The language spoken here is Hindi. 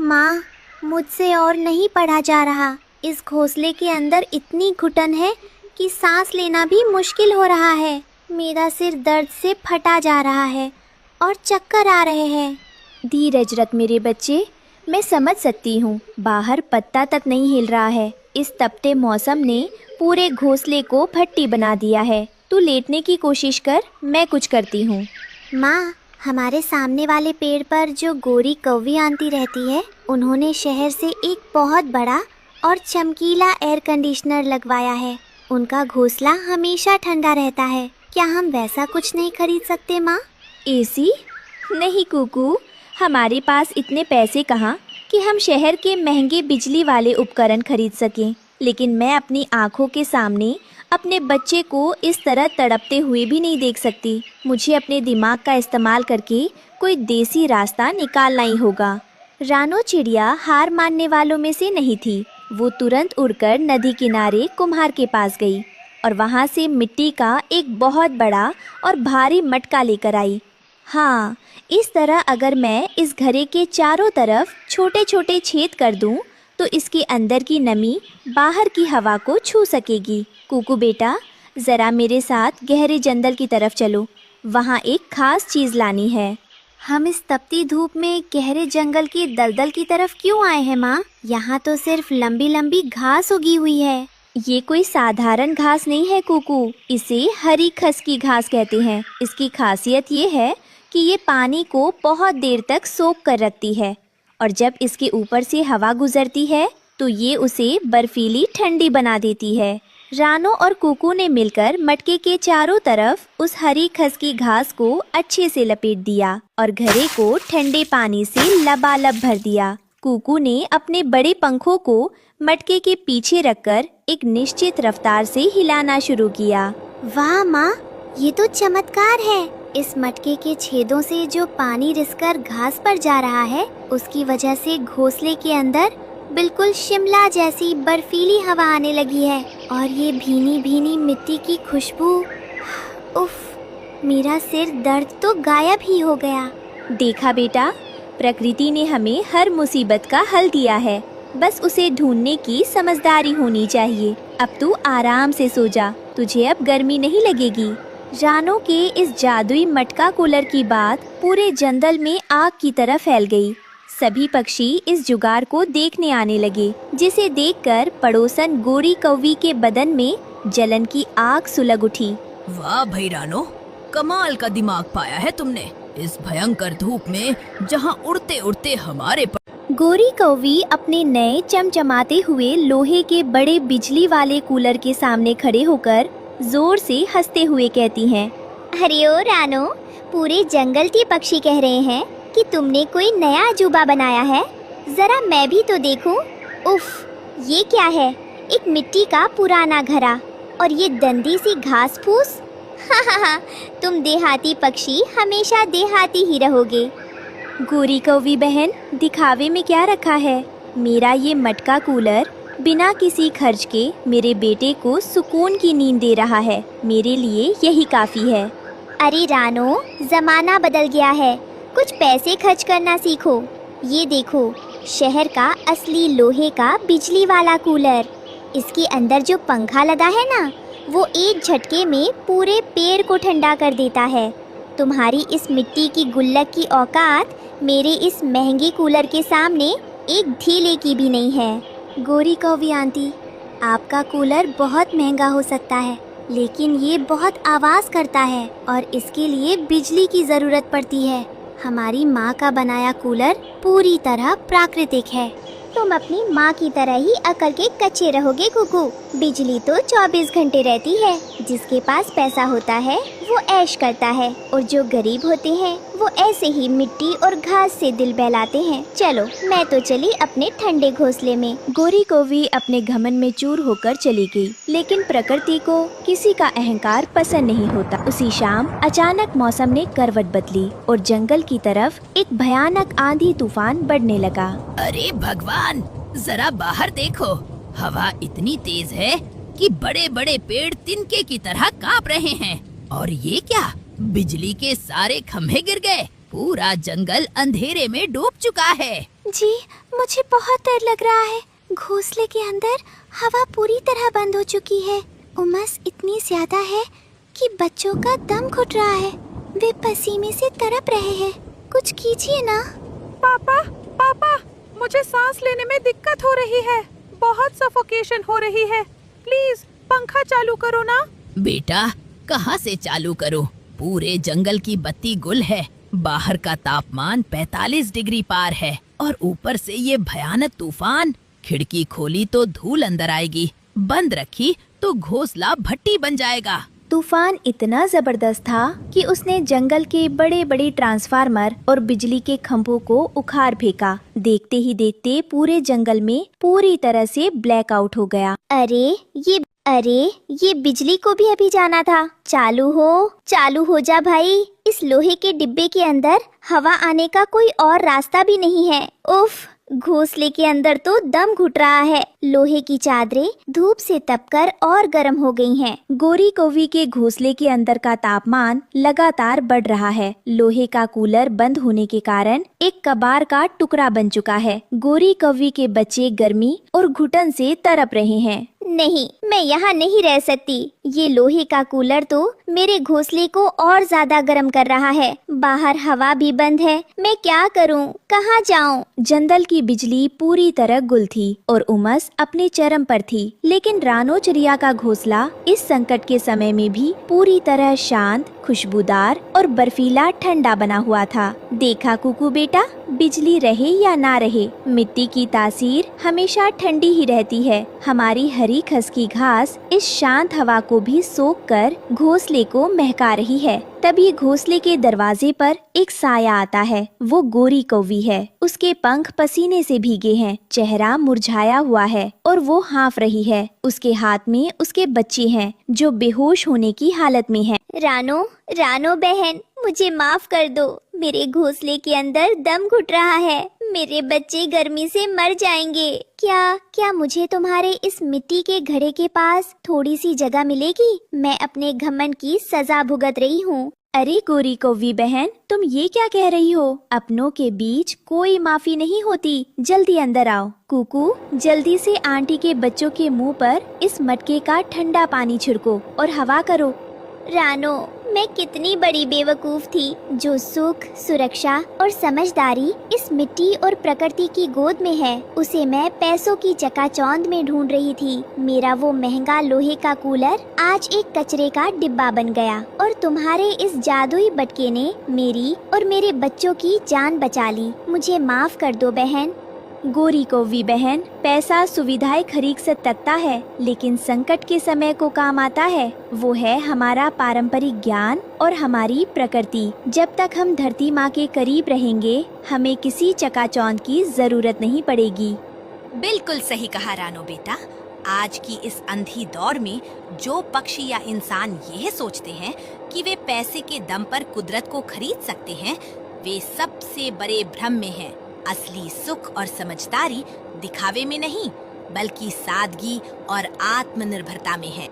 माँ, मुझसे और नहीं पढ़ा जा रहा। इस घोंसले के अंदर इतनी घुटन है कि सांस लेना भी मुश्किल हो रहा है। मेरा सिर दर्द से फटा जा रहा है और चक्कर आ रहे हैं। धीरज रख मेरे बच्चे, मैं समझ सकती हूँ। बाहर पत्ता तक नहीं हिल रहा है। इस तपते मौसम ने पूरे घोंसले को भट्टी बना दिया है। तू लेटने की कोशिश कर, मैं कुछ करती हूँ। माँ, हमारे सामने वाले पेड़ पर जो गोरी कौवी आंटी रहती है, उन्होंने शहर से एक बहुत बड़ा और चमकीला एयर कंडीशनर लगवाया है। उनका घोंसला हमेशा ठंडा रहता है। क्या हम वैसा कुछ नहीं खरीद सकते माँ? एसी? नहीं कुकू, हमारे पास इतने पैसे कहाँ कि हम शहर के महंगे बिजली वाले उपकरण खरीद सकें। लेकिन मैं अपनी आँखों के सामने अपने बच्चे को इस तरह तड़पते हुए भी नहीं देख सकती। मुझे अपने दिमाग का इस्तेमाल करके कोई देसी रास्ता निकालना ही होगा। रानो चिड़िया हार मानने वालों में से नहीं थी। वो तुरंत उड़कर नदी किनारे कुम्हार के पास गई और वहाँ से मिट्टी का एक बहुत बड़ा और भारी मटका लेकर आई। हाँ, इस तरह अगर मैं इस घड़े के चारों तरफ छोटे छोटे छेद कर दूं, तो इसके अंदर की नमी बाहर की हवा को छू सकेगी। कुकू बेटा, ज़रा मेरे साथ गहरे जंगल की तरफ चलो। वहाँ एक खास चीज़ लानी है। हम इस तपती धूप में गहरे जंगल की दलदल की तरफ क्यों आए हैं माँ? यहाँ तो सिर्फ लंबी लंबी घास उगी हुई है। ये कोई साधारण घास नहीं है कुकू, इसे हरी खसकी घास कहते हैं। इसकी खासियत ये है कि ये पानी को बहुत देर तक सोख कर रखती है और जब इसके ऊपर से हवा गुजरती है तो ये उसे बर्फीली ठंडी बना देती है। रानो और कुकू ने मिलकर मटके के चारों तरफ उस हरी खसकी घास को अच्छे से लपेट दिया और घड़े को ठंडे पानी से लबालब भर दिया। कुकू ने अपने बड़े पंखों को मटके के पीछे रखकर एक निश्चित रफ्तार से हिलाना शुरू किया। वाह माँ, ये तो चमत्कार है। इस मटके के छेदों से जो पानी रिसकर घास पर जा रहा है, उसकी वजह से घोंसले के अंदर बिल्कुल शिमला जैसी बर्फीली हवा आने लगी है और ये भीनी भीनी मिट्टी की खुशबू। उफ, मेरा सिर दर्द तो गायब ही हो गया। देखा बेटा, प्रकृति ने हमें हर मुसीबत का हल दिया है। बस उसे ढूंढने की समझदारी होनी चाहिए। अब तू आराम से सो जा, तुझे अब गर्मी नहीं लगेगी। रानो के इस जादुई मटका कूलर की बात पूरे जंगल में आग की तरह फैल गई। सभी पक्षी इस जुगाड़ को देखने आने लगे, जिसे देखकर पड़ोसन गोरी कौवी के बदन में जलन की आग सुलग उठी। वाह भाई रानो, कमाल का दिमाग पाया है तुमने। इस भयंकर धूप में जहाँ उड़ते उड़ते हमारे गोरी कौवी अपने नए चमचमाते हुए लोहे के बड़े बिजली वाले कूलर के सामने खड़े होकर जोर से हंसते हुए कहती हैं, अरे ओ रानो, पूरे जंगल के पक्षी कह रहे हैं कि तुमने कोई नया अजूबा बनाया है। जरा मैं भी तो देखूं। उफ, ये क्या है? एक मिट्टी का पुराना घड़ा और ये गंदी सी घास फूस। हा, तुम देहाती पक्षी हमेशा देहाती ही रहोगे। गोरी कौवी बहन, दिखावे में क्या रखा है? मेरा ये मटका कूलर बिना किसी खर्च के मेरे बेटे को सुकून की नींद दे रहा है। मेरे लिए यही काफ़ी है। अरे रानो, ज़माना बदल गया है, कुछ पैसे खर्च करना सीखो। ये देखो, शहर का असली लोहे का बिजली वाला कूलर। इसके अंदर जो पंखा लगा है ना, वो एक झटके में पूरे पेड़ को ठंडा कर देता है। तुम्हारी इस मिट्टी की गुल्लक की औकात मेरे इस महंगे कूलर के सामने एक ढीले की भी नहीं है। गोरी कौवी आंटी, आपका कूलर बहुत महंगा हो सकता है, लेकिन ये बहुत आवाज़ करता है और इसके लिए बिजली की ज़रूरत पड़ती है। हमारी माँ का बनाया कूलर पूरी तरह प्राकृतिक है। तुम अपनी माँ की तरह ही अकल के कच्चे रहोगे कुकू। बिजली तो 24 घंटे रहती है। जिसके पास पैसा होता है वो ऐश करता है और जो गरीब होते हैं वो ऐसे ही मिट्टी और घास से दिल बहलाते हैं। चलो, मैं तो चली अपने ठंडे घोंसले में। गोरी कौवी अपने घमंड में चूर होकर चली गई, लेकिन प्रकृति को किसी का अहंकार पसंद नहीं होता। उसी शाम अचानक मौसम ने करवट बदली और जंगल की तरफ एक भयानक आंधी तूफान बढ़ने लगा। अरे भगवान, जरा बाहर देखो, हवा इतनी तेज है कि बड़े बड़े पेड़ तिनके की तरह कांप रहे हैं। और ये क्या, बिजली के सारे खंभे गिर गए। पूरा जंगल अंधेरे में डूब चुका है। जी, मुझे बहुत डर लग रहा है। घोंसले के अंदर हवा पूरी तरह बंद हो चुकी है। उमस इतनी ज्यादा है कि बच्चों का दम घुट रहा है। वे पसीने से तड़प रहे हैं। कुछ कीजिए ना। पापा, पापा, मुझे सांस लेने में दिक्कत हो रही है। बहुत सफोकेशन हो रही है। प्लीज पंखा चालू करो ना। बेटा, कहाँ से चालू करूं? पूरे जंगल की बत्ती गुल है। बाहर का तापमान 45 डिग्री पार है और ऊपर से ये भयानक तूफान। खिड़की खोली तो धूल अंदर आएगी, बंद रखी तो घोंसला भट्टी बन जाएगा। तूफान इतना जबरदस्त था कि उसने जंगल के बड़े बड़े ट्रांसफार्मर और बिजली के खंभों को उखाड़ फेंका। देखते ही देखते पूरे जंगल में पूरी तरह से ब्लैकआउट हो गया। अरे ये बिजली को भी अभी जाना था। चालू हो जा भाई। इस लोहे के डिब्बे के अंदर हवा आने का कोई और रास्ता भी नहीं है। उफ, घोंसले के अंदर तो दम घुट रहा है। लोहे की चादरें धूप से तपकर और गर्म हो गई हैं। गोरी कौवी के घोंसले के अंदर का तापमान लगातार बढ़ रहा है। लोहे का कूलर बंद होने के कारण एक कबाड़ का टुकड़ा बन चुका है। गोरी कौवी के बच्चे गर्मी और घुटन से तड़प रहे हैं। नहीं, मैं यहाँ नहीं रह सकती। ये लोहे का कूलर तो मेरे घोंसले को और ज्यादा गर्म कर रहा है। बाहर हवा भी बंद है। मैं क्या करूँ, कहाँ जाऊँ? जंगल की बिजली पूरी तरह गुल थी और उमस अपने चरम पर थी। लेकिन रानो चिड़िया का घोंसला इस संकट के समय में भी पूरी तरह शांत, खुशबूदार और बर्फीला ठंडा बना हुआ था। देखा कुकू बेटा, बिजली रहे या ना रहे, मिट्टी की तासीर हमेशा ठंडी ही रहती है। हमारी हरी खसकी घास इस शांत हवा को भी सोख कर घोंसले को महका रही है। तभी घोंसले के दरवाजे पर एक साया आता है। वो गोरी कौवी है। उसके पंख पसीने से भीगे हैं, चेहरा मुरझाया हुआ है और वो हाँफ रही है। उसके हाथ में उसके बच्चे हैं जो बेहोश होने की हालत में हैं। रानो बहन, मुझे माफ कर दो। मेरे घोंसले के अंदर दम घुट रहा है। मेरे बच्चे गर्मी से मर जाएंगे। क्या मुझे तुम्हारे इस मिट्टी के घड़े के पास थोड़ी सी जगह मिलेगी? मैं अपने घमंड की सजा भुगत रही हूँ। अरे गोरी कौवी बहन, तुम ये क्या कह रही हो? अपनों के बीच कोई माफी नहीं होती। जल्दी अंदर आओ। कुकू, जल्दी से आंटी के बच्चों के मुंह पर इस मटके का ठंडा पानी छिड़को और हवा करो। रानो, मैं कितनी बड़ी बेवकूफ थी जो सुख, सुरक्षा और समझदारी इस मिट्टी और प्रकृति की गोद में है, उसे मैं पैसों की चकाचौंध में ढूंढ रही थी। मेरा वो महंगा लोहे का कूलर आज एक कचरे का डिब्बा बन गया और तुम्हारे इस जादुई बटके ने मेरी और मेरे बच्चों की जान बचा ली। मुझे माफ कर दो बहन। गोरी कौवी बहन, पैसा सुविधाएं खरीद सकता है, लेकिन संकट के समय को काम आता है। वो है हमारा पारंपरिक ज्ञान और हमारी प्रकृति। जब तक हम धरती माँ के करीब रहेंगे, हमें किसी चकाचौंध की जरूरत नहीं पड़ेगी। बिल्कुल सही कहा रानो बेटा। आज की इस अंधी दौर में जो पक्षी या इंसान यह सोचते हैं कि वे पैसे के दम पर कुदरत को खरीद सकते हैं, वे सबसे बड़े भ्रम में हैं। असली सुख और समझदारी दिखावे में नहीं, बल्कि सादगी और आत्मनिर्भरता में है।